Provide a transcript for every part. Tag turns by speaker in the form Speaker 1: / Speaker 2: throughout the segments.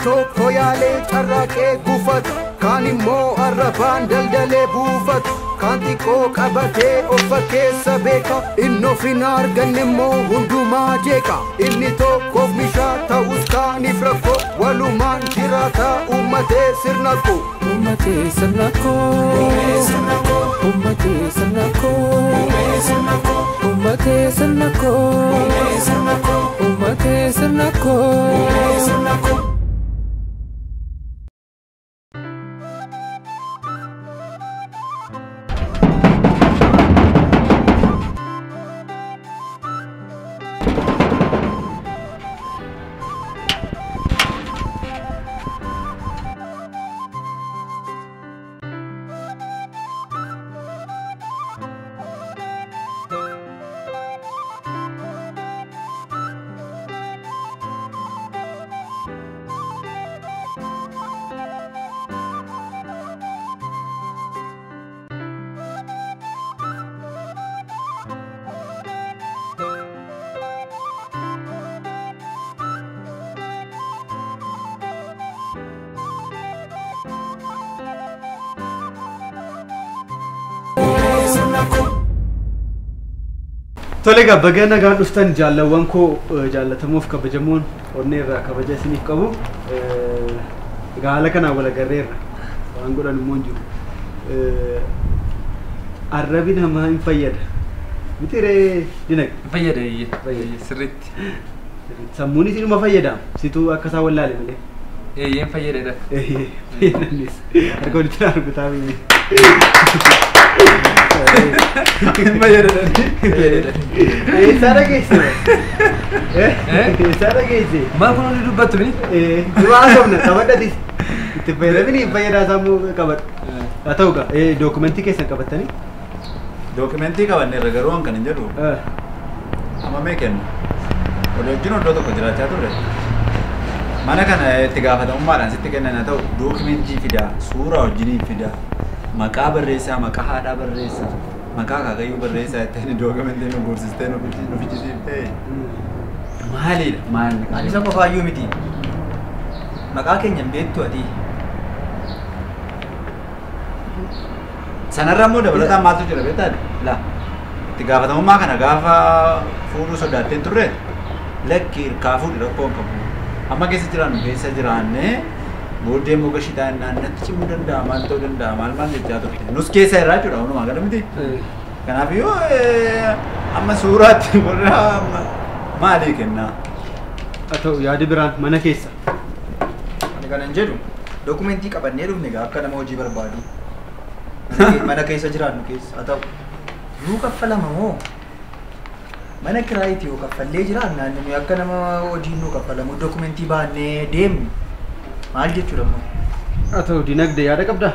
Speaker 1: tokko yaalee carraaqee gufatu kaan immoo arrabaan daldalee buufatu kaan xiqqoo qabatee ofa keessa beeka inni of hin arganne immoo hundumaa jeeqa inni tokkoof mishaa ta'us kaaniif rakkoo walumaan jiraata uummatee sirna koo uummatee sirna koo uummatee sirna koo uummatee sirna koo uummatee sirna koo
Speaker 2: Tolega bagana gaan dhuftan jaalawwan koo jaallatamuuf kabajamuun onneerraa kabaja isiniif qabu gaala kana wala garreerra waan godhan immoo jiru arrabi namaa hin fayyada mitiree dinag
Speaker 3: fayyada sirriitti
Speaker 2: sammuun isinuma fayyadaam situu akka isaa wallaale malee
Speaker 3: eeyyeen fayyadadha
Speaker 2: fayyadannis harka walitti argutaa mimi Sara geesse Sara geesse
Speaker 3: maal kun hundi dubbattu bini
Speaker 2: duraa sobna qabadhatis itti fayyadamini fayyadaa sammuu qabadha haa ta'u gaa dookumentii keessan qabattanii
Speaker 4: dookumentii qabanneerra garuu waan kan hin jedhu amma mee kennu wajjin iddoo tokko jiraachaa turre mana kana itti gaafatamummaadhaan sitti kennan haa ta'u dookumentii fidaa suuraa wajjiniin fidaa maqaa barreessaa maqaa haadhaa barreessaa maqaa kaakayyuu barreessaa ittiin dookumentii nu guursistee nu fichisiiftee maalidha maalni
Speaker 5: ani isa qofaayyuu miti maqaa keenya beektu ati
Speaker 4: sanarra immoo dabalataan maaltu jira beektaadha laa itti gaafatamummaa kana gaafa fuudhuu sodaatteen turre lakki hirkaa fuudhi rakkoo hin qabu amma keessa jiraannu keessa jiraannee booddee immoo gashitaa naannatti cimuu danda'a maal ta'uu danda'a maal jechaa turte nus keessa irraa jechuudha walumaa gala miti kanaafiyyuu amma suuraatti warra maalii kennaa
Speaker 2: haa ta'u yaadi biraan mana keessa
Speaker 5: ani kanan jedhu dookumentii qabannee dhufne egaa akka nama hojii barbaadu mana keessa jiraannu keessa haa ta'u nuu kaffalama moo mana kiraayitii yoo kaffallee jiraannaan namni akka nama hojii nuu kaffalamu dookumentii baannee deemnu maal jechuudha immoo
Speaker 2: haa ta'u dinagde yaada qabdaa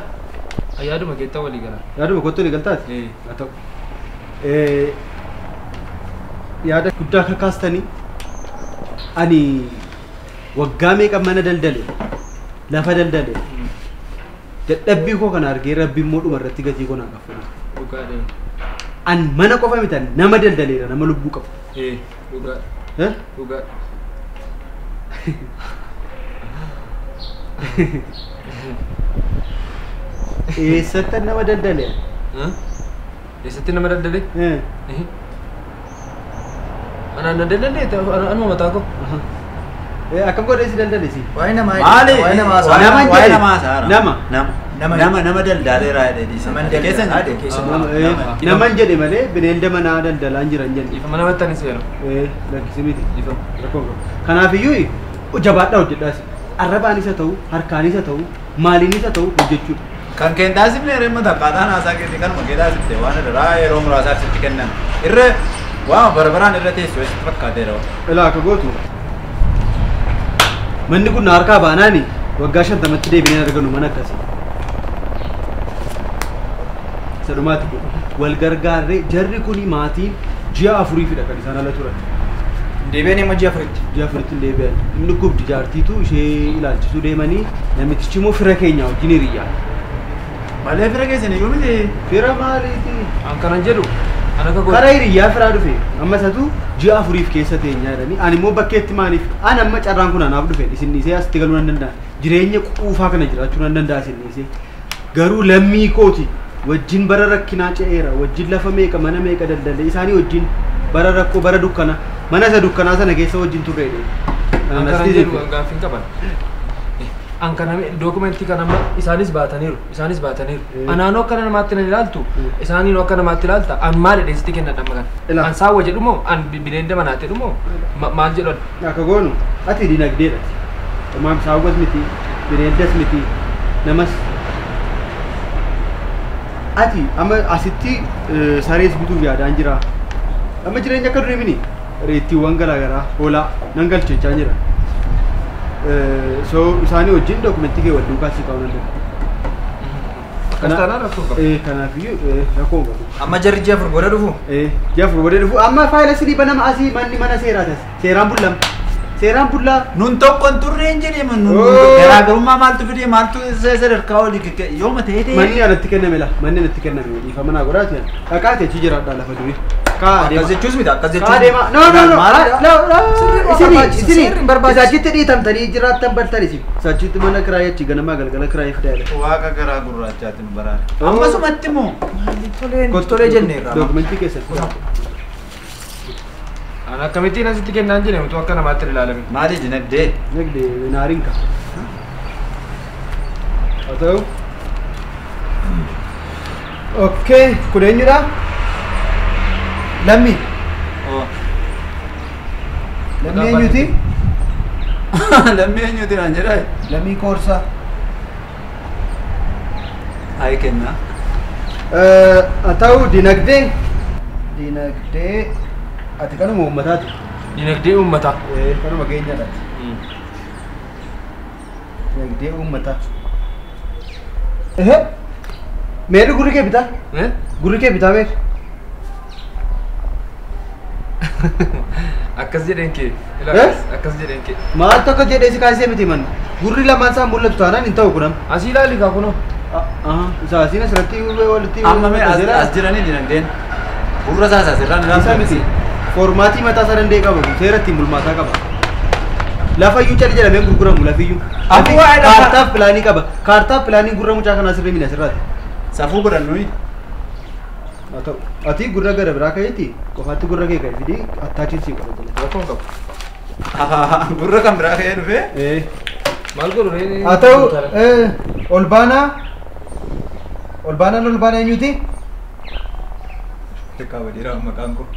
Speaker 3: yaaduma keetta walii gala
Speaker 2: yaaduma kottu walii galtaati haa ta'u yaada guddaa akka kaastanii ani waggaa meeqa mana daldale lafa daldale dadhabbii koo kana argee rabbi immoo dhuma irratti gatii koo naa kaffala
Speaker 3: dhugaadha
Speaker 2: an mana qofa mitan nama daldaleera nama lubbuu qabu
Speaker 3: dhugaa
Speaker 2: eessatti nama daldale
Speaker 3: eessatti nama daldale anaan na daldale anuma mataa koo
Speaker 2: akkam godheessi daldale si
Speaker 5: waa'ee namaa
Speaker 4: maali
Speaker 5: waa'ee namaa
Speaker 4: waa'ee namaa saara
Speaker 2: nama
Speaker 4: nama daldaleera jedhee
Speaker 2: naman jedhe malee bineelda manaa daldalaan jiran jedhe
Speaker 3: ifa mana battanis jedhu
Speaker 2: lakkisi miti rakkoo jabaadhaa hojjedhaasi arrabaan isa ta'u harkaan isa ta'u maaliin isa ta'u hojjechuudha
Speaker 4: kan keentaasifne reemma taqqaataan haasaa keetii kanuma keetaasifte waan irraa yeroo muraasaaf sitti kennan irra waama barbaraan irra teessoo sitti fakkaateera
Speaker 2: ilaa akka gootu manni kun harkaa baanaani waggaa 50tti deebinee argannu mana akkasii sadhumaatti wal gargaarree jarri kuni maatiin ji'a 4 fidha kan isaan ala turan
Speaker 5: deebi'anii amma ji'a 4tti
Speaker 2: deebi'an inni gubdi jaartiitu ishee ilaalchisuu deemanii namtichi immoo fira keenya wajjin hiriyaa
Speaker 4: malee fira keessan iyyuu miti
Speaker 2: fira maaliiti
Speaker 3: an kanan jedhu Ana ka
Speaker 2: karaa hiriyaa firaa dhufe amma isatu ji'a afuriif keessa teenyaa jedhanii ani immoo bakkeetti maaliif ani amma carraan kun anaaf dhufe isin dhiisee asitti galuu nan danda'a jireenya quufaa kana jiraachuu nan danda'a isin dhiisee garuu lammii kooti wajjin bara rakkinaa ce'eera wajjin lafa meeqa mana meeqa daldalee isaanii wajjin bara rakkoo bara dukkana mana isa dukkanaa sana keessa wajjin turreedhe.
Speaker 3: Gaaffiin qaban. An kana dokumentii kana amma isaanis baataniiru anaanoo akka namaatti na ilaaltu isaaniinoo akka namaatti ilaalta an maal dheessitti kenna dhamma kana an saawwa jedhu moo an bineelda manaatti jedhu moo maal jedhan
Speaker 2: akka goonu ati dinagdeedha maam saawwas miti bineeldas miti namas ati amma asitti sarees bituuf yaadaan jira amma jireenya akka durii mini reettiiwwan garaagaraa hoolaa nan galchechaa jira. So isaanii wajjin dokumentii kee wal duukaa si qabu nan
Speaker 3: Akkastaanaa rakkoo qabu.
Speaker 2: Kanaafiyyuu rakkoo qabu.
Speaker 5: Amma jarri ji'a afur booda dhufu?
Speaker 2: Ji'a afur booda dhufu amma faayila sidii banama asii manni mana seeraa tas seeraan bullama. Seeraan bullaa.
Speaker 4: Nun tokkoon turreen jedhee mannu garaagarummaa maaltu fidee maaltu sadarkaa olii yooma ta'ee ta'ee.
Speaker 2: Manni alatti kenname la manni alatti kenname dhiifama naa godhaati dhaqaate achi jiraadhaa lafa durii.
Speaker 5: Akkas jechuus miti akkas jechuus.
Speaker 2: Kaadema no isini isaachitti dhiitamtanii jiraattan baltan isin isaachitti mana kiraayee achi ganamaa galgala kiraayee fidaadha.
Speaker 4: Waaqa garaa gurraachaatiin baraare. Ammasumatti moo
Speaker 5: Kottolee jenneerra.
Speaker 2: Dokumentii keessatti.
Speaker 3: An akkamittiin asitti kennaan jedhame utuu akka namaatti ilaalame.
Speaker 4: maali dinagdee?
Speaker 2: Dinagdee naariin qaba. Haa ta'u. Okay kun eenyudha? Lammi. Lammi eenyuti?
Speaker 4: Lammii eenyuti naan jedhaa?
Speaker 2: Lammi Koorsaa.
Speaker 4: Hayi kenna.
Speaker 2: Haa ta'u dinagdee. Dinagdee ati kanuma uummataati.
Speaker 3: Dinagdee uummataa.
Speaker 2: Kanuma keenyadhaati. Dinagdee uummataa. Meerri gurri kee bitaa? Gurri kee bitaa meerri?
Speaker 3: Akkas jedheen kee. Akkas jedheen kee.
Speaker 2: Maaltu akka jedhee si kaasee miti man gurri lamaan isaa mul'atu taanaan hin ta'u kunam.
Speaker 3: Asii ilaali kaa kunoo.
Speaker 2: Isaa asiin asirratti walitti.
Speaker 4: Amma mee as jiranii dinagdeen gurra isaa asirraan
Speaker 2: Isa miti formaatii mataa isaa danda'e qaba seera ittiin bulmaataa qaba. Lafayyuu cal jedhamee gurguramu lafiyyuu. Kaartaaf pilaanii qaba. Kaartaaf pilaanii gurra mucaa kanaa sirrii mina asirraati.
Speaker 4: safuu godhannuyi.
Speaker 2: Haa ta'u ati gurra gara biraa ka'eeti qofaatti gurra kee ka'e fidii attaachiin sii godha jala.
Speaker 3: Rakkoon qabu.
Speaker 4: Gurra kan biraa ka'ee dhufee.
Speaker 3: Maal godhu ree?
Speaker 2: Haa ta'u olbaanaa eenyuti?
Speaker 5: Xiqqaa waliiraa maqaan kun.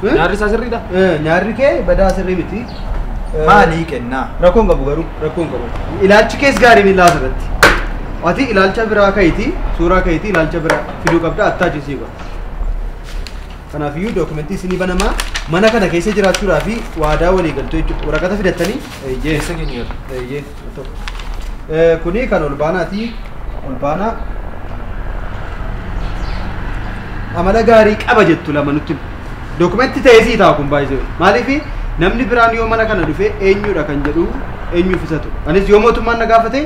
Speaker 3: Nyaarri isaa sirriidha?
Speaker 2: Nyaarri kee badaa sirrii miti.
Speaker 5: Maalii kennaa?
Speaker 2: Rakkoon qabu garuu rakkoon qabu. Ilaalchi kees gaarii ni laasa irratti. Ati ilaalcha biraa ka'iti suuraa ka'iti ilaalcha biraa fiduu qabda attaachisii godha. Kanaafiyyuu dokumentii isinii banamaa mana kana keessa jiraachuudhaa fi waadaa walii galtoo jechuudha. Waraqata fidattanii
Speaker 3: Keessa keenya
Speaker 2: kuni kan olbaanaati. Olbaanaa amala gaarii qaba jettu lama nutti. Dokumentii ta'ee sii ta'a kun baay'isee. Maaliif namni biraan yoo mana kana dhufee eenyudha kan jedhu eenyuuf isatu. Anis yoo mootummaan na gaafate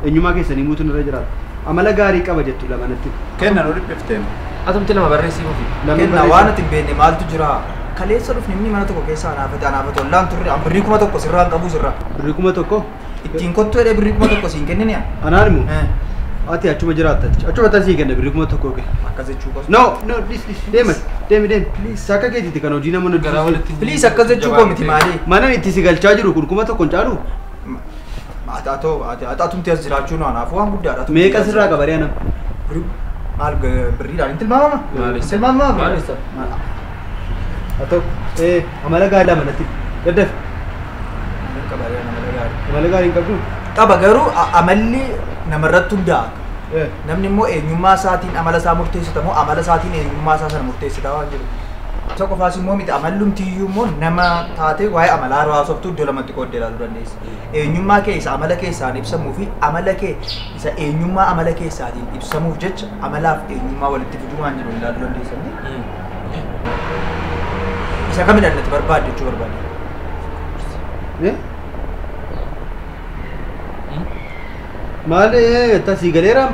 Speaker 2: eenyummaa keessanii muutuun irra jiraata. Amala gaarii qaba jettu lama natti.
Speaker 4: Kennan ol dhiphiftee.
Speaker 3: Atumti lama barreessii mufi.
Speaker 5: Kennaa waan ati hin beekne maaltu jira? Kaleessa dhufni inni mana tokko keessa anaafate ollaan turre birrii 1,000 sirraan qabu sirraa.
Speaker 2: Birrii 1,000?
Speaker 5: Ittiin kottu jedhee birrii 1,000 siin kennini yaa?
Speaker 2: Anaan immoo ati achuma jiraatta achuma tasii kenna birrii 1,000 kee.
Speaker 5: Akkas jechuu qabu.
Speaker 2: No deemi please akka keetiiti kan hojii nama
Speaker 3: Garaa walitti.
Speaker 5: Please akkas jechuu koo miti maali?
Speaker 2: mana itti si galchaa jiru kun 1,000 caalu
Speaker 5: Atumti as jiraachuu nu anaaf waan guddaadha.
Speaker 2: meeqa sirraa qabaree anam
Speaker 5: Maal birriidhaan hin tilmaamama?
Speaker 3: Maalis.
Speaker 5: Tilmaamama?
Speaker 3: Maalis.
Speaker 2: haa ta'u amala gaarii lama natti daddaf amala gaarii hin qabdu
Speaker 5: Qaba garuu amalli namarratti hundaa'a. Namni immoo eenyummaa isaatiin amala isaa murteessita moo amala isaatiin eenyummaa isaa sana murteessita waan jedhu. Isa qofaas immoo miti amallumtiyyuu immoo nama taate waa'ee amalaa hawaasoftuu iddoo lamatti qooddee ilaaluu dandeessa. Eenyummaa kee isa amala keessaan ibsamuu fi amala kee isa eenyummaa amala keessaatiin ibsamuuf jecha amalaaf eenyummaa walitti fiduu waan jedhu ilaaluu dandeessa. Isa kamidhaan natti barbaadde jechuu barbaadde?
Speaker 2: Maal tasii galeeraam?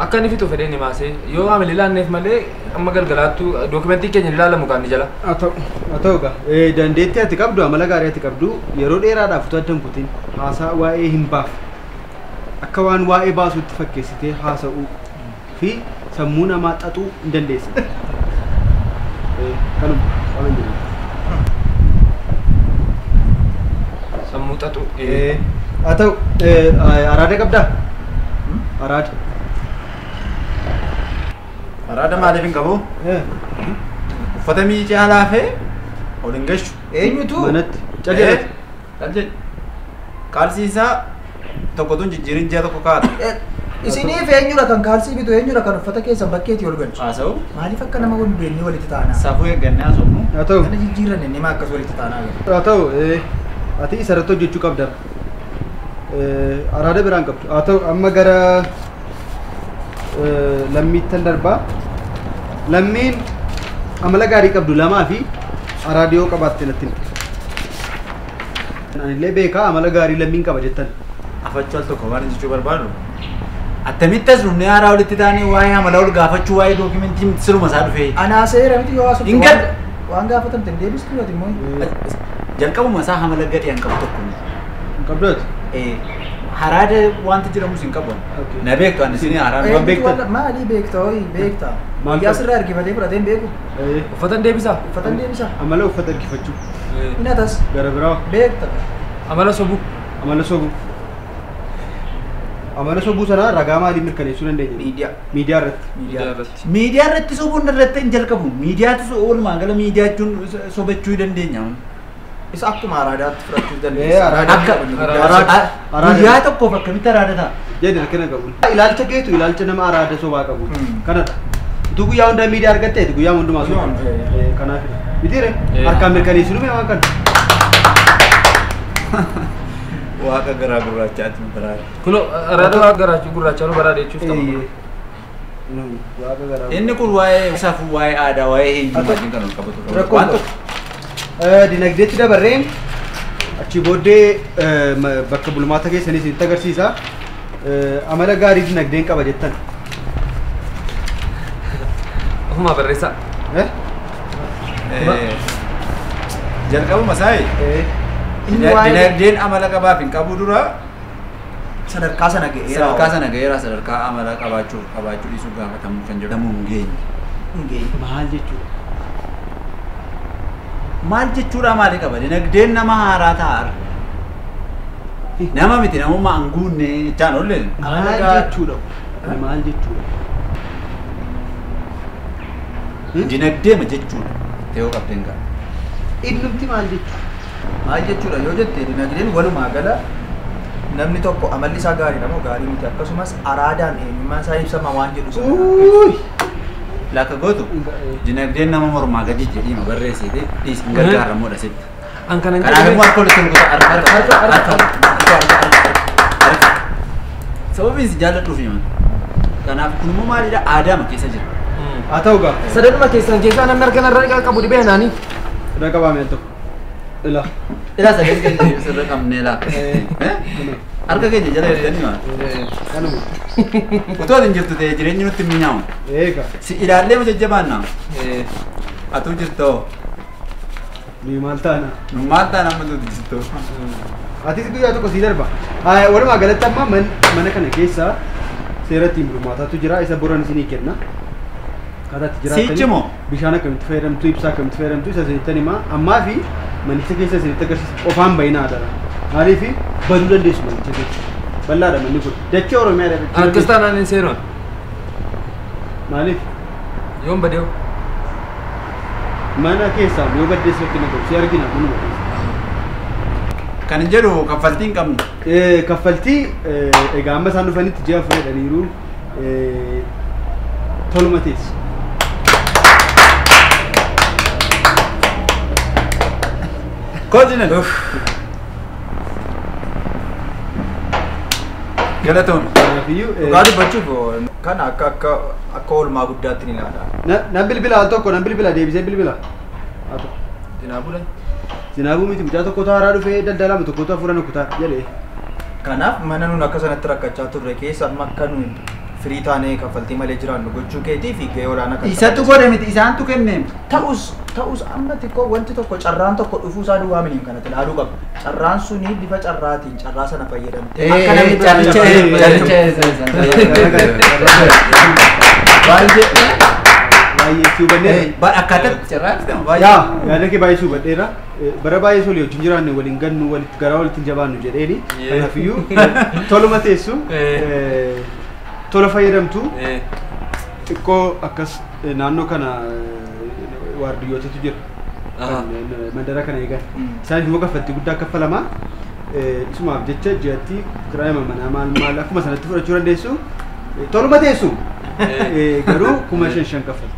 Speaker 3: Akka inni fitu fedhee ni maasee yoo amali ilaanneef malee amma galgalaattu dookumentii keenya ilaalamu kan ni jala.
Speaker 2: Haa ta'u egaa dandeettii ati qabdu amala gaarii ati qabdu yeroo dheeraadhaaf utuu adda hin kutin haasaa waa'ee hin baaf akka waan waa'ee baasuutti fakkeessitee haasa'uu fi sammuu namaa xaxuu hin dandeessa. Kanuma waan hin jiru.
Speaker 3: Sammuu xaxuu.
Speaker 2: Haa ta'u araada qabdaa? Araada.
Speaker 4: Araada maaliif hin qabu? Uffata miicii halaafee ol hin gashu.
Speaker 5: Eenyutu?
Speaker 2: Manatti. Cajeelatti.
Speaker 4: Calje. Kaalsiisaa tokkotu jijjiirin ji'a tokko kaa'ata.
Speaker 5: Isiniif eenyudha kan kaalsii bitu eenyudha kan uffata keessan bakkeetti ol galchu?
Speaker 4: Haasa'u.
Speaker 5: Maaliif akka nama wal beeknee walitti taanaa?
Speaker 4: Safuu eeggannee haasofnu.
Speaker 2: Haa ta'u.
Speaker 5: Kana jijjiiran inni maa akkas walitti taanaa jiru?
Speaker 2: Haa ta'u ati isarratti hojjechuu qabda. Araada biraan qabdu. Haa ta'u amma gara lammiittan darbaa. Lammiin amala gaarii qabdu lamaa fi araadiyoo qabaatte natti himte. Anillee beekaa amala gaarii lammiin qaba jettan.
Speaker 4: Afachuu al tokko waan jechuu barbaadu. Attamitti as dhufnee haaraa walitti taanee waa'ee amala ol gaafachuu waa'ee dookimentii siruma isaa dhufee.
Speaker 5: Anaa seera miti yoo haasoftu
Speaker 4: Hin gad.
Speaker 5: waan gaafatamte hin deebistu ati immoo.
Speaker 4: Jalqabuma isaa amala gadhee hin qabu tokko.
Speaker 2: Hin qabdooti?
Speaker 4: Haraada wanti jedhamus hin qabu. Na beektu ani isin haraada waan beektan.
Speaker 5: Maalii beekta ho'i beekta.
Speaker 2: Maal
Speaker 5: Guyyaa sirraa harkifatee fudhateen beeku.
Speaker 3: Uffatan deebisaa.
Speaker 5: Uffatan deebisa.
Speaker 2: Amala uffata harkifachuu.
Speaker 5: Hinatas
Speaker 2: Gara biraa.
Speaker 5: beekta.
Speaker 3: Amala sobuu.
Speaker 2: Amala sobuu. Amala sobuu sana ragaa maalii mirkaneessuu dandeenya?
Speaker 5: Miidiyaa.
Speaker 2: Miidiyaa irratti.
Speaker 3: Miidiyaa irratti.
Speaker 4: Miidiyaa irratti sobuun irratti hin jalqabu. Miidiyaatu oolmaa gala miidiyaa jechuun sobachuu dandeenya.
Speaker 5: Isa akkuma araadaatti fudhachuu
Speaker 2: Akka
Speaker 4: guyyaa tokkoof akkamitti araada ta'a?
Speaker 2: jedhe kana qabu. Ilaalcha keetu ilaalcha nama araada sobaa qabu. Kanadha. Utuu guyyaa hundaa miidiyaa argatteeti guyyaa hundumaa soba. Kanaaf mitiire harkaan mirkaneessu dhume waan kana.
Speaker 4: Waaqa garaa gurraachaatiin baraadha.
Speaker 3: Kulo araada waa garaachuu gurraachaa nu baraadha jechuuf ta'u.
Speaker 4: Inni kun waa'ee safuu, waa'ee aadaa, waa'ee eenyummaa kan ol qabatu. Waan tokko.
Speaker 2: Dinagdeetti dabarreen achi booddee bakka bulmaata keessanis itti agarsiisa. Amala gaarii dinagdeen qaba jettan.
Speaker 3: Ofuma barreessaa.
Speaker 4: Jalqabuma saayii. Dinagdeen amala qabaaf hin qabu dura
Speaker 5: sadarkaa sana ga'eera.
Speaker 4: sadarkaa sana ga'eera sadarkaa amala qabaachuu dhiisuu gaafatamuu kan jedhamu hin geenye.
Speaker 2: Maal jechuudha?
Speaker 4: Maal jechuudha maali qaba? Dinagdeen nama haaraa ta'a. Nama miti namummaa hin guunne jechaan oolleen.
Speaker 2: Maal jechuudha? Maal jechuudha?
Speaker 4: Dinagdeema jechuudha. Ta'uu qabdeen qaba.
Speaker 2: Innumti maal jechuudha?
Speaker 5: Maal jechuudha yoo jette dinagdeen walumaa gala namni tokko amalli isaa gaarii namoo gaarii miti akkasumas araadaan eenyummaan isaa ibsama waan jedhu sana.
Speaker 4: Laaka gootu dinagdeen nama mormaa gadi jedhiima barreessite dhiis hin gargaaramuudha sitti.
Speaker 3: An kana
Speaker 4: Kanaaf immoo harka walitti nukuta harka. Sababiin si jaalladhuuf himan. Kanaaf kun immoo maalidha aadaama keessa jira.
Speaker 2: Haa ta'u gaa.
Speaker 3: sadanuma keessaa namni harka narraa qabu dhibee naanii.
Speaker 2: Irra qabaame tokko. Ila.
Speaker 4: Ilaa sagal keenya sirra qabnee laa. Harka keenya jala jirtanii maal?
Speaker 2: Kanuma.
Speaker 4: Utoo hin jirtu ta'e jireenyi nutti hin mi'aawu.
Speaker 2: Eega.
Speaker 4: Si ilaallee ma jajjabaannaa? Atuu jirtoo.
Speaker 2: Ni maal taana?
Speaker 4: Nu maal taana amma nuti jirtoo?
Speaker 2: Atis guyyaa tokko sii darba. Walumaa galatti amma mana kana keessa seera ittiin bulmaataatu jira. Isa boran isinii kenna. Kataatti jiraatanii.
Speaker 4: Siichimoo?
Speaker 2: Bishaan akkamitti fayyadamtu, ibsaa akkamitti fayyadamtu isa isinittan himaa. Ammaa fi manicha keessa isinitti agarsiisa. Qofaan bayinaa dara. Maaliif baduu dandeessu manicha keessa. Bal'aadha manni kun. Dachee Oromiyaa dha.
Speaker 3: Harkistaan ani seeroon.
Speaker 2: Maaliif?
Speaker 3: Yoon badeewu.
Speaker 2: Mana keessaa yoo baddeessa itti naqabu si argina kunuma keessa.
Speaker 4: Kan hin jedhu kaffaltii hin qabnu.
Speaker 2: Kaffaltii egaa amma isaan dhufanitti ji'a fayyadaniiru toluma teessi.
Speaker 4: Koodina. Galatoon.
Speaker 2: Kanaafiyyuu
Speaker 5: Dhugaa dubbachuuf kana akka oolmaa guddaatti ni ilaala.
Speaker 2: nan bilbila al tokko nan bilbila deebisee bilbila.
Speaker 3: Dinaabuudha.
Speaker 2: Zinaabuu miti mucaa tokko haaraa dhufee daldalaa tokko hafuura nukutaa jedhee.
Speaker 5: Kanaaf mana nuun akka sanatti rakkachaa turre keessa amma akka nuun firii taanee kaffaltii malee jiraannu gochuu keetii fi gahee olaanaa kan
Speaker 4: Isatu godhe miti isaantu kenne.
Speaker 5: ta'us amma xiqqoo wanti tokko carraan tokko dhufuu isaa duwwaa miniin kanatti ilaaluu qaba. Carraan suni bifa carraatiin carraa sana fayyadamtee akka namni
Speaker 2: baay'ee si hubannee
Speaker 4: Akkaataa carraa
Speaker 2: yaada kee baay'ee si hubadheera. Bara baay'ee solii wajjin jiraanne waliin gannu walitti garaa walitti jabaannu jedheeni. Kanaafiyyuu toluma teessu tola fayyadamtu xiqqoo akkas naannoo kana waardiyyootatu jira. Mandara kana eegan. Isaanis immoo kaffaltii guddaa kaffalamaa. Isumaaf jecha ji'atti kiraayima manaa maal akkuma sanatti fudhachuu dandeessu. Toluma teessu garuu 5,500 kaffalti.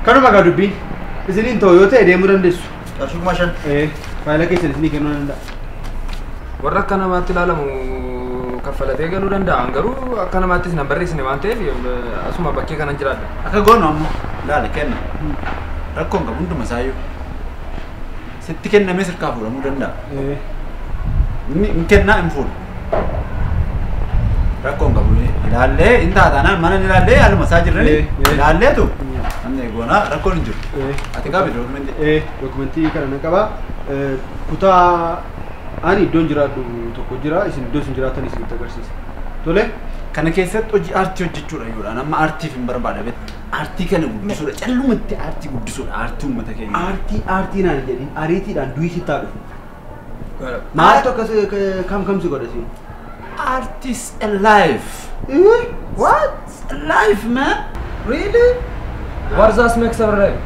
Speaker 2: Kanuma gaa dubbii isiniin ta'u yoo ta'e deemuu dandeessu.
Speaker 5: qarshii 5,000
Speaker 2: Faayila keessan isinii kennuu danda'a.
Speaker 3: Warra akka namaatti ilaalamu kaffalatee galuu danda'an garuu akka namaattis nan barreessine waan ta'eef asuma bakkee kanan jiraadha.
Speaker 4: Akka goonu ammoo laala kenna. Rakkoon qabu hunduma isaayyuu. Sitti kennamee sirkaa fuudhamuu danda'a. Inni kennaa hin fuudhu. Rakkoon qabu ilaallee hin taatanaan mana ilaallee haaluma isaa jirrani ilaalleetu. Namni eegoonaa rakkoon hin jiru. Ati qabi dookumentii.
Speaker 2: Dookumentii kana nan qaba. Kutaa ani iddoon jiraadhu tokko jira isin iddoo isin jiraatan isinitti agarsiisa. Tole.
Speaker 4: Kana keessatti hojii aartii hojjechuudha jechuudha. Amma aartiif hin barbaada beektu. Aartii kana guddisuudha. Callumatti aartii guddisuudha. Aartii uummata keenya.
Speaker 2: Aartii naan jedhin ariitiidhaan du'i sittaa dhufu. Maaltu akkas kam si godha siin?
Speaker 4: Art is alive. What? Alive, man? Really?
Speaker 3: What does make us right?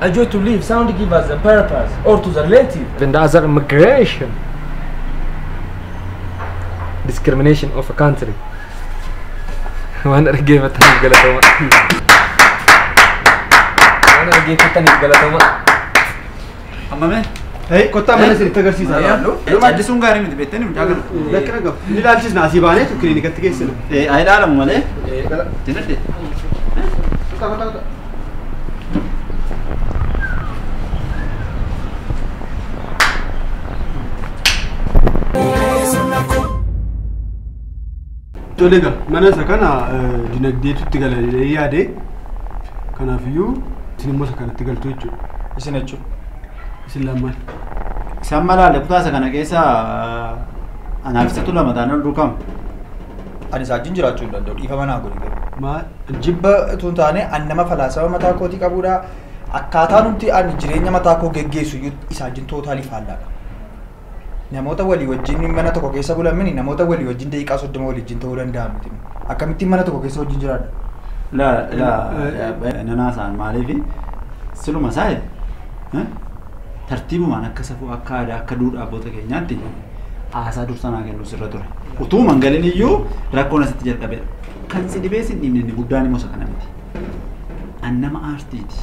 Speaker 3: A joy to live, sound give us a purpose, or to the relative. Then the other migration. Discrimination of a country. Waan argee mataniif galatama. Waan argee mataniif galatama.
Speaker 4: Amma mee?
Speaker 2: Hey, kottaa mana isinitti agarsiisa.
Speaker 4: Addisuun gaarii miti beektanii mucaa kana.
Speaker 2: Lakkina gahu. Ni ilaalchisna asii baaneetu kiliinikatti geessina.
Speaker 4: Ayi dhaalamu malee. Dinadde.
Speaker 2: Kottaa kottaa kottaa. Tole egaa mana isa kana dinagdeetutti galalee yaade kanaafiyyuu isin immoo isa kanatti galtu jechuudha.
Speaker 5: isin jechuudha.
Speaker 2: Isin lammaan.
Speaker 4: Isaan malaale kutaasa kana keessa anaafisatu lama taanee ol duukamu.
Speaker 5: Ani saajjin jiraachuu hin danda'u dhiifama naa godhi garuu.
Speaker 2: Maal?
Speaker 5: Jibba utuu hin taane ani nama falaasama mataa kootii qabuudha. Akkaataa nuti ani jireenya mataa koo geggeessu isaajjin tootaalii faallaadha. Namoota walii wajjin mana tokko keessa bulamini namoota walii wajjin daqiiqaa 30 waliin ta'uu danda'a miti. Akkamittiin mana tokko keessa wajjin jiraadha?
Speaker 4: Nanaasaan maaliifi siluma saa'e tartiibumaan akka safuu akka aadaa akka duudhaa abboota keenyaatti haasaa dursanaa kennu sirra ture. Utuu mangalin iyyuu rakkoon asitti jalqabeedha. Kan si dhibee sin dhibne inni guddaan immoo isa kana miti. An nama aartiiti.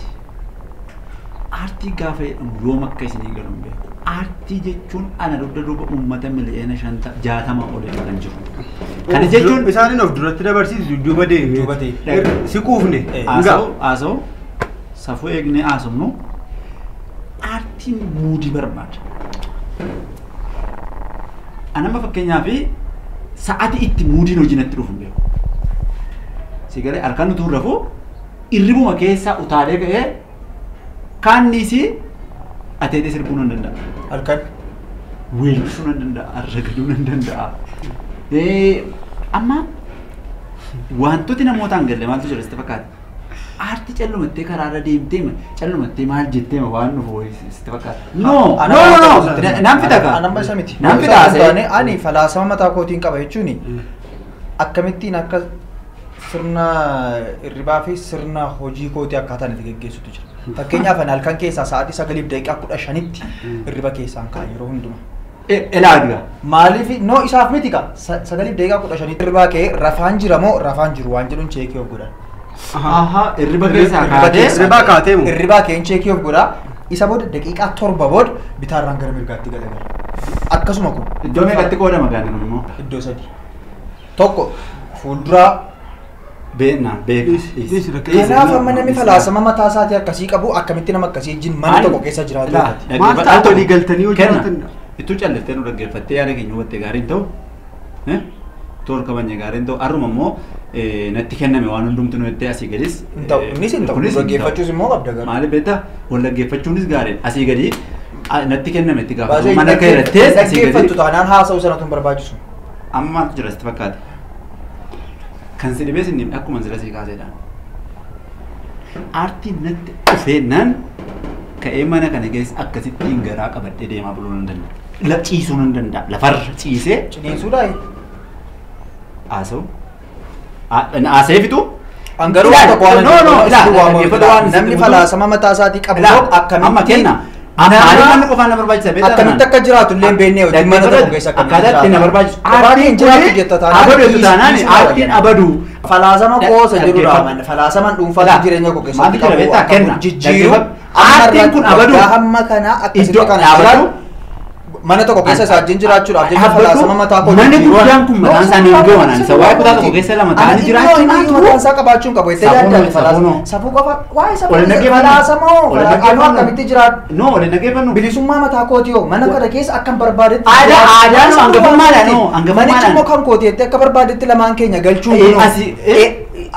Speaker 4: Aartii gaafa jedhamu yoom akka isinii galu hin beeku. Aartii jechuun ana dugda duuba uummata miliyoona 60 olee kan jiru. Kana jechuun
Speaker 2: isaanin of duratti dabarsiisu dudduuba deemee si quufne.
Speaker 4: Haasa'u safuu eegnee haasofnu aartiin muudii barbaada. Anama fakkeenyaaf sa'aatii itti muudiin hojiinatti dhufu hin beeku. Si galee halkan utuu rafuu irribuma keessaa utaalee ka'ee kaannisi ateetee sirbuu nan danda'a.
Speaker 5: Halkan
Speaker 4: weellisuu nan danda'a. Arragaduu nan danda'a. Amma wantooti namootaan galle maaltu jira sitti fakkaata? Aartii callumattee karaarra deemtee callumattee maal jettee waan dhufu sitti fakkaata? No. Naan fida kaa.
Speaker 5: Anamma isa miti.
Speaker 4: Naan fida haasa'e.
Speaker 5: Ani falaasama mataa kootiin qaba jechuuni akkamittiin akka sirna irribaa fi sirna hojii kootii akkaataan itti geggeessutu jira. Fakkeenyaaf ani halkan keessaa sa'aatii 9:15tti irriba keessaan kaa yeroo hundumaa.
Speaker 4: Elaaga.
Speaker 5: Maaliif no isaaf miti kaa 9:15tti irribaa kee rafaan jira moo rafaan jiru waan jedhuun cheekii of godhan.
Speaker 4: Aha irriba keessaa kaatee
Speaker 2: irribaa kaatee moo?
Speaker 5: Irribaa keen cheekii of godhaa isa booda daqiiqaa 7 booda bitaarraan gara mirgaatti galagala. Akkasuma kun
Speaker 4: iddoo meeqatti qoodama gaanii immoo?
Speaker 5: Iddoo 3. Tokko fuulduraa
Speaker 4: Beeknaan
Speaker 5: Kanaaf amma namni falaasama mataa isaatii akkasii qabu akkamitti nama akkasii wajjin mana tokko keessa jiraatu.
Speaker 2: Maal taatu walii galtanii hojii
Speaker 4: kenna. Ituu calliftee nu dhaggeeffattee yaada keenya hubattee gaariin ta'u toor kabanya gaariin ta'u har'uma immoo natti kenname waan hundumtu nu jettee asii gadis.
Speaker 5: Innis hin ta'u dhaggeeffachuus immoo qabda gara.
Speaker 4: Maali beektaa wal dhaggeeffachuunis gaariin asii gadi natti kenname itti gaafa mana kee irrattee asii gadi.
Speaker 5: Dhaggeeffattu taanaan haasa'uu sanatu hin barbaachisu.
Speaker 4: Amma maaltu jira sitti fakkaate? Kan si dhibee sinni akkuma sila sii kaaseedhaan. Aartiin natti dhufeennan ka'ee mana kana keessa akkasittiin garaa qabadhee deemaa buluu nan danda'a. Ciisuu nan danda'a. Lafarra ciisee.
Speaker 5: Ciniinsuudhaa.
Speaker 4: Haasa'u. Haasa'ee fitu.
Speaker 5: Angaruu waan tokko waan namni falaasama mataa isaatii qabu akkamitti
Speaker 4: amma kenna. Maaliif qofaan na barbaachisa beektaa
Speaker 5: akkamitti akka jiraatu illee beeknee hojii mana tokko keessa
Speaker 4: akkamitti na barbaachisu.
Speaker 5: Aartiin jiraatu jetta taanaan
Speaker 4: aartiin abadu.
Speaker 5: Falaasama qoosa jedhudha man falaasaman dhuunfaa jireenya koo keessatti
Speaker 4: qabu
Speaker 5: jijjiiru
Speaker 4: aartiin kun abadu
Speaker 5: hamma kana akkasitti kana abadu mana tokko keessa isaa wajjin jiraachuudhaaf jecha falaasama mataa koo
Speaker 4: manni guddaan kun mataan isaanii hin gawanaan isa waa'ee kutaa tokko keessa lama ta'anii jiraachuun
Speaker 5: mataan isaa qabaachuun qabu itti yaaddan falaasama safuu qofa waa'ee safuu falaasama falaasama akkamitti jiraatu
Speaker 4: no waliin dhageeffannu
Speaker 5: bilisummaa mataa kooti yoo mana kana keessa akkam barbaadetti
Speaker 4: aadaan hangafummaadhaan
Speaker 5: manichi immoo kan kooti jettee akka barbaadetti lamaan keenya galchuun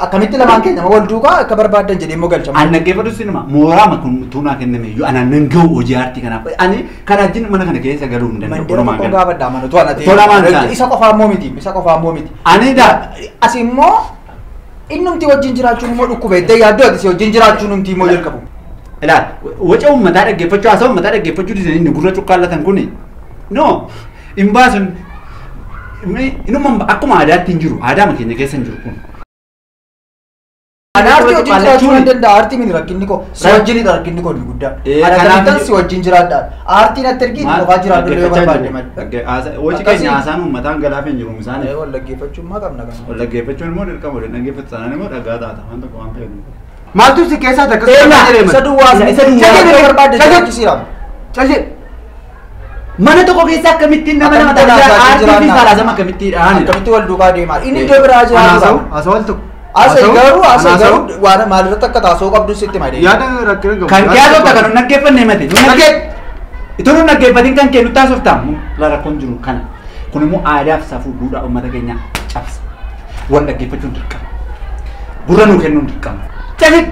Speaker 5: akkamitti lamaan keenya wal duukaa akka barbaadan jedhee immoo galchama.
Speaker 4: Ani dhaggeeffatu sinima mooraa kun tuunaa kenname iyyuu anaan nan gahu hojii aartii kanaaf ani kana wajjin mana kana keessa galuu hin danda'u.
Speaker 5: Mandira tokko gaafadhaa mana tu ana ta'e isa qofaa immoo miti isa qofaa immoo miti.
Speaker 4: Ani daa
Speaker 5: as immoo innumti wajjin jiraachuun immoo dhukkube iddoo yaaddoo ati wajjin jiraachuun numti immoo jalqabu.
Speaker 4: Ilaal waca uummataa dhaggeeffachuu haasa'u uummataa dhaggeeffachuu disanii inni gurra cuqqaallatan kuni no hin baasun inuma akkuma aadaatti hin jiru aadaa keenya keessa hin jiru kun.
Speaker 5: Aartii wajjin jiraachuu hin danda'a aartii mini rakkinni koo si wajjin rakkinni koo ni guddaa. Kanaafan si wajjin jiraadha aartiin atti ergi qofaa jiraadhu illee barbaadde malee.
Speaker 4: Waci keenya haasaan uummataan galaaf hin jiru isaan.
Speaker 5: Wal dhaggeeffachuun maa qabna kana.
Speaker 4: Wal dhaggeeffachuun immoo dirqama waliin dhaggeeffatu sanaan immoo dhagaa taata waan tokko waan fayyadu.
Speaker 2: Maaltu si keessaa takka
Speaker 5: isa duwwaa isa duwwaa barbaadde jiraachisiira.
Speaker 2: Callee.
Speaker 4: Mana tokko keessa akkamittiin nama nama tajaajila aartii fi falaasama akkamittiidhaan.
Speaker 5: Akkamitti wal duukaa deemaa inni iddoo biraa jiraatu.
Speaker 2: Haasawaa wal tokko.
Speaker 5: Asal garuu waan maalirratti akka taasoo qabdu sitti malee.
Speaker 2: Yaada rakkina qabu.
Speaker 4: Kan yaadota kan naggeeffanne mate. Itu nu naggeeffatin kan kennu taasoftamu la rakkoon jiru kana. Kun immoo aadaaf safuu duudhaa uummata keenya cabsa. Wal dhaggeeffachuun dirqama. Gurra nu kennuun dirqama.
Speaker 2: Cali.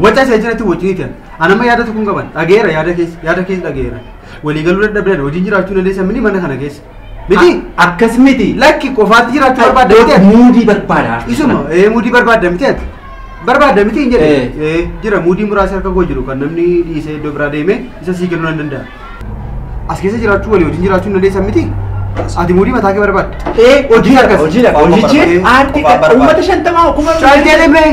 Speaker 2: Waca isa jiratti wajjiniitan. Anama yaada tokko hin qaban. Dhageera yaada keessa dhageera. Walii galuu dadhabdan hojiin jiraachuu dandeessa mini mana kana keessa. Miti
Speaker 4: akkas miti
Speaker 2: lakki qofaatti jiraachuu barbaadda miti
Speaker 4: muudii barbaada
Speaker 2: isuma muudii barbaadda miti ati barbaadda miti hin jedhe jira muudii muraasa harka koo jiru kan namni dhiisee iddoo biraa deeme isa sii kennuu nan danda'a as keessa jiraachuu walii hojiin jiraachuu dandeessa miti ati muudii mataa kee barbaadda hojii akkas
Speaker 4: hojichi aartii uummata shantamaa kuma
Speaker 2: shaaltee deemee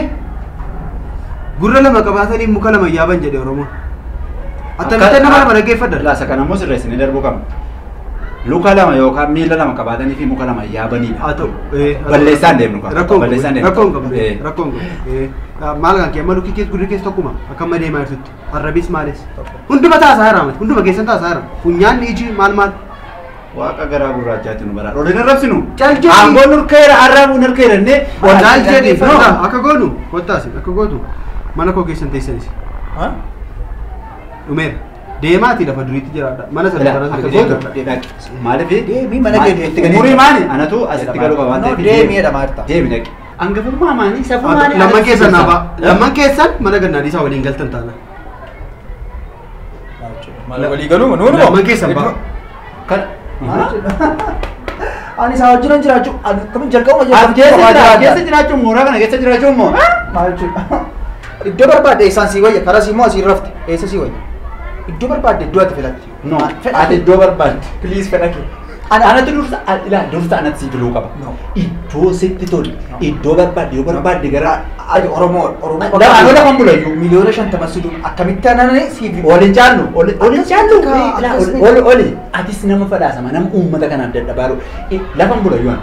Speaker 2: gurra lama qabaatanii muka lama yaaban jedhe oromoon attamitti nama lama dhaggeeffadha
Speaker 4: laasa kana immoo sirreessanii darbuu qabna luka lama yookaan miila lama qabaatanii fi muka lama yaabanii
Speaker 2: haa ta'u
Speaker 4: balleessaan deemnu
Speaker 2: rakkoon qabu maal kan kee amma lukki keessa gurri keessa tokkuma akka amma deemaa jirtutti arrabis maalis hunduma taasaa haraamati hunduma keessan taasaa haraam funyaanni iji maal
Speaker 4: waaqa garaa gurraachaatti nu baraa dhoolin arrabsinu
Speaker 2: caljedhi
Speaker 4: aangoon nurkeera arraabuun nurkeera innee
Speaker 2: caljedhi akka goonu kottaasi akka gootu mana koo keessan teessanis dhumeera deemaati lafa duriitti jiraadha mana sana
Speaker 4: maaliif
Speaker 5: deemii mana keetti
Speaker 4: umurii maali anatu asitti galuu qaba waan ta'eef
Speaker 5: deemiidha maarta
Speaker 4: deemi dhaqi hangafummaa maanii safuu maanii
Speaker 2: lamman keessan mana gannaadhiisaa waliin galtan taana
Speaker 5: walii galuu nuuni
Speaker 2: lamman keessan baa
Speaker 5: ani isaa wajjin jiraachuu akkamiin jalqabuma
Speaker 4: keessa jiraachuu mooraa kana keessa jiraachuu immoo
Speaker 5: maal jechuudha iddoo barbaadde eessaan sii wayya karaa sii immoo asii rafte eessa sii wayya iddoo barbaadde iddoo ati filatti.
Speaker 4: No, ati iddoo barbaadde.
Speaker 5: Please fedhake.
Speaker 4: Anatu dursa ilaa dursa anatti si filuu qaba. Iddoo sitti tolu. Iddoo barbaadde yoo barbaadde gara
Speaker 5: Oromoo
Speaker 4: Oromoo lafan bulayyuu.
Speaker 5: Miliyoona 50 sidu akkamitti anane si
Speaker 4: olin jaallu oli atis nama fadhaasama nama uummata kanaaf dadhabaaru lafan bulayyuu an.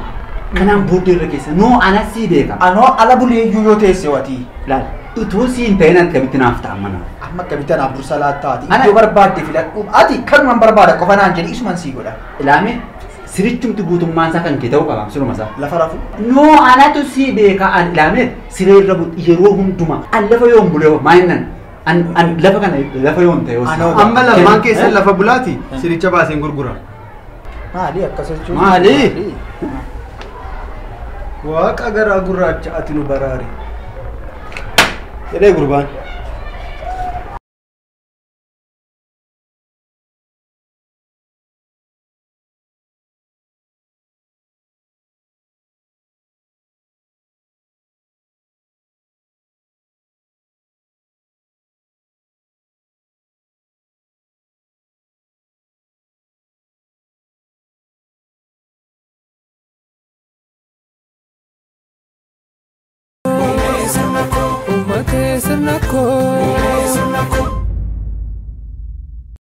Speaker 4: Kanaan booddee irra keessa noo ana si beeka.
Speaker 5: Anoo ala buleeyyuu yoo teesse wati.
Speaker 4: Laal utuu si hin ta'in akkamitti naaf ta'a mana.
Speaker 5: Amma akkamitti naaf dursa laataati. Iddoo barbaadde filadhu ati kanumaan barbaada qofa naan jedhi isuman sii godha.
Speaker 4: Ilaame
Speaker 6: sirichumti guutummaan isaa kan kee ta'uu qaba suruma isaa.
Speaker 5: Lafa rafu.
Speaker 6: No anatu si beeka an ilaameet siree irra yeroo hunduma an lafa yoon bulee maayinan an lafa kana lafa yoon ta'e
Speaker 2: amma lamaan keessan lafa bulaati siricha baaseen gurgura.
Speaker 5: Maali akkas jechuun?
Speaker 6: Maali?
Speaker 2: Waaqa garaa gurraacha ati nu baraari. Jedhee gurbaan.
Speaker 7: Ummate sirna koo